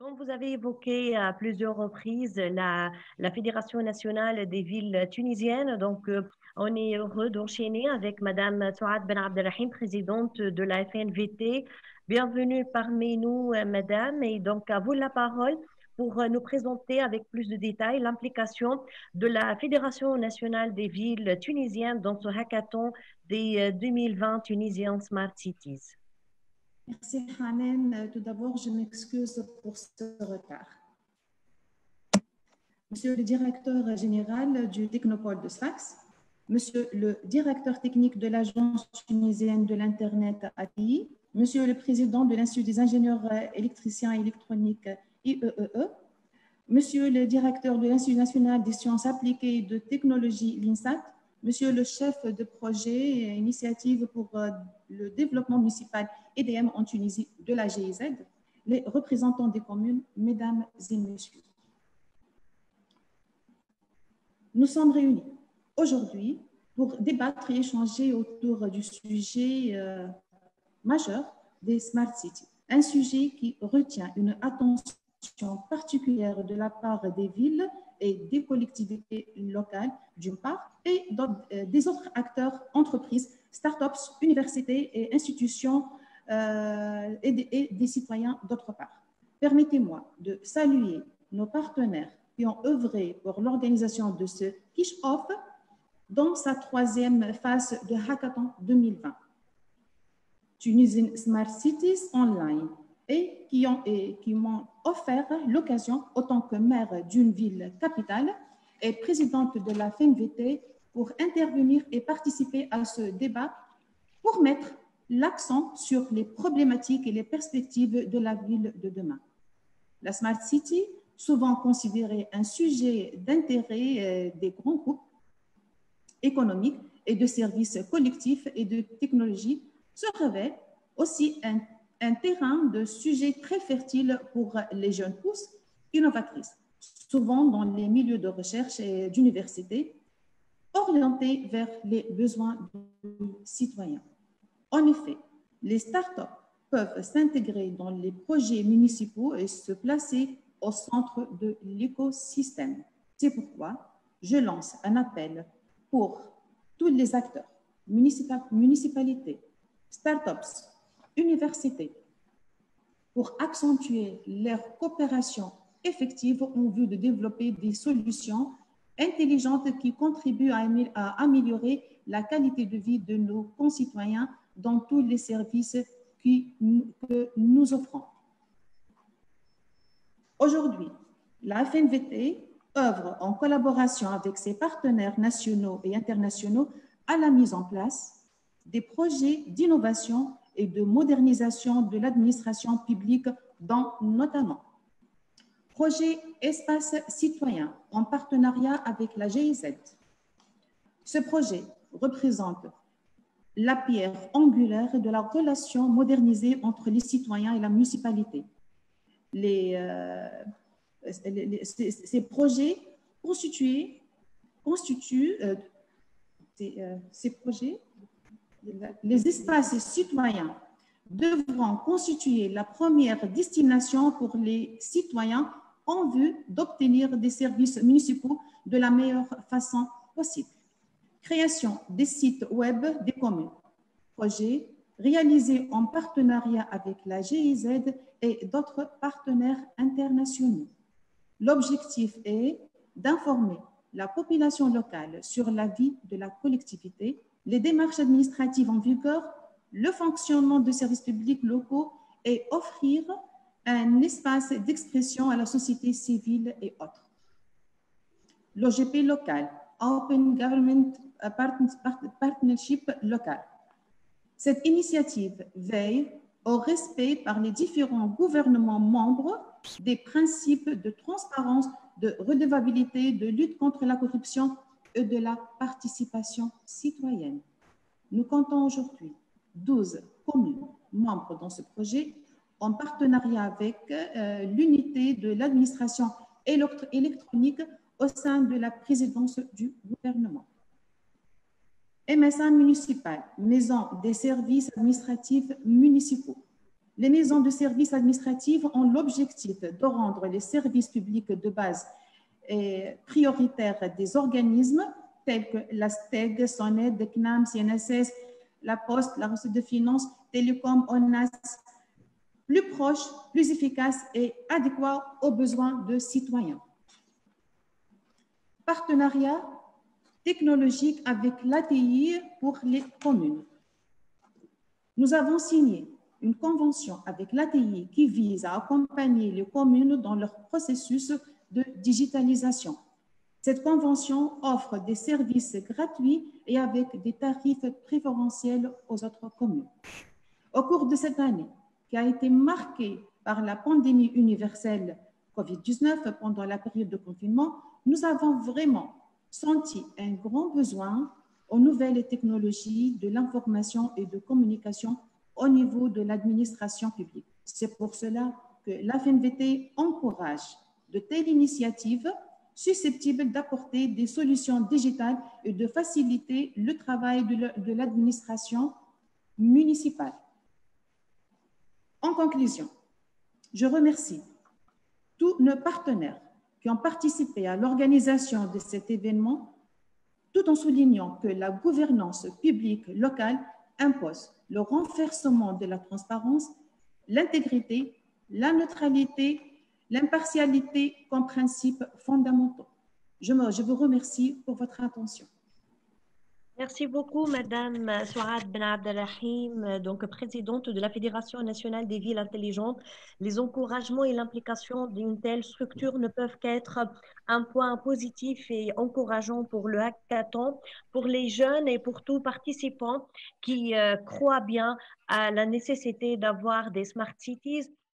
Comme vous avez évoqué à plusieurs reprises la Fédération nationale des villes tunisiennes, on est heureux d'enchaîner avec Madame Souad Ben Abdelrahim, présidente de la FNVT. Bienvenue parmi nous, Madame, et donc à vous la parole pour nous présenter avec plus de détails l'implication de la Fédération nationale des villes tunisiennes dans ce hackathon des 2020 Tunisian Smart Cities. Merci Hanen. Tout d'abord, je m'excuse pour ce retard. Monsieur le directeur général du Technopole de Sfax, Monsieur le directeur technique de l'Agence tunisienne de l'Internet ATI, Monsieur le président de l'Institut des ingénieurs électriciens et électroniques IEEE, Monsieur le directeur de l'Institut national des sciences appliquées et de technologie l'INSAT, Monsieur le chef de projet et initiative pour le développement municipal EDM en Tunisie de la GIZ, les représentants des communes, mesdames et messieurs. Nous sommes réunis aujourd'hui pour débattre et échanger autour du sujet majeur des Smart Cities, un sujet qui retient une attention particulière de la part des villes et des collectivités locales, d'une part, et des autres acteurs, entreprises, startups, universités et institutions et des citoyens, d'autre part. Permettez-moi de saluer nos partenaires qui ont œuvré pour l'organisation de ce kick-off dans sa troisième phase de Hackathon 2020. Tunisian Smart Cities Online et qui m'ont offert l'occasion, autant que maire d'une ville capitale et présidente de la FNVT, pour intervenir et participer à ce débat pour mettre l'accent sur les problématiques et les perspectives de la ville de demain. La Smart City, souvent considérée un sujet d'intérêt des grands groupes économiques et de services collectifs et de technologie, se révèle aussi un terrain de sujets très fertile pour les jeunes pousses innovatrices, souvent dans les milieux de recherche et d'université, orientés vers les besoins des citoyens. En effet, les startups peuvent s'intégrer dans les projets municipaux et se placer au centre de l'écosystème. C'est pourquoi je lance un appel pour tous les acteurs, municipalités, startups, universités, pour accentuer leur coopération effective en vue de développer des solutions intelligentes qui contribuent à améliorer la qualité de vie de nos concitoyens dans tous les services que nous offrons. Aujourd'hui, la FNVT œuvre en collaboration avec ses partenaires nationaux et internationaux à la mise en place des projets d'innovation et de modernisation de l'administration publique, dont notamment projet Espace Citoyen en partenariat avec la GIZ. Ce projet représente la pierre angulaire de la relation modernisée entre les citoyens et la municipalité. Ces projets les espaces citoyens devront constituer la première destination pour les citoyens en vue d'obtenir des services municipaux de la meilleure façon possible. Création des sites web des communes. Projet réalisé en partenariat avec la GIZ et d'autres partenaires internationaux. L'objectif est d'informer la population locale sur la vie de la collectivité, les démarches administratives en vigueur, le fonctionnement de services publics locaux et offrir un espace d'expression à la société civile et autres. L'OGP local, Open Government Partnership local. Cette initiative veille au respect par les différents gouvernements membres des principes de transparence, de redevabilité, de lutte contre la corruption et de la participation citoyenne. Nous comptons aujourd'hui 12 communes membres dans ce projet en partenariat avec l'unité de l'administration électronique au sein de la présidence du gouvernement. MSA municipal, Maison des services administratifs municipaux. Les maisons de services administratifs ont l'objectif de rendre les services publics de base et prioritaires des organismes tels que la STEG, SONED, CNAM, CNSS, la Poste, la Recette de Finances, Télécom, ONAS, plus proches, plus efficaces et adéquats aux besoins de citoyens. Partenariat technologique avec l'ATI pour les communes. Nous avons signé une convention avec l'ATI qui vise à accompagner les communes dans leur processus de digitalisation. Cette convention offre des services gratuits et avec des tarifs préférentiels aux autres communes. Au cours de cette année, qui a été marquée par la pandémie universelle COVID-19 pendant la période de confinement, nous avons vraiment senti un grand besoin aux nouvelles technologies de l'information et de communication au niveau de l'administration publique. C'est pour cela que l'AFNVT encourage de telles initiatives susceptibles d'apporter des solutions digitales et de faciliter le travail de l'administration municipale. En conclusion, je remercie tous nos partenaires qui ont participé à l'organisation de cet événement, tout en soulignant que la gouvernance publique locale impose le renforcement de la transparence, l'intégrité, la neutralité, l'impartialité comme principes fondamentaux. Je vous remercie pour votre attention. Merci beaucoup, Madame Souad Ben Abdelrahim, donc présidente de la Fédération nationale des villes intelligentes. Les encouragements et l'implication d'une telle structure ne peuvent qu'être un point positif et encourageant pour le hackathon, pour les jeunes et pour tous participants qui croient bien à la nécessité d'avoir des smart cities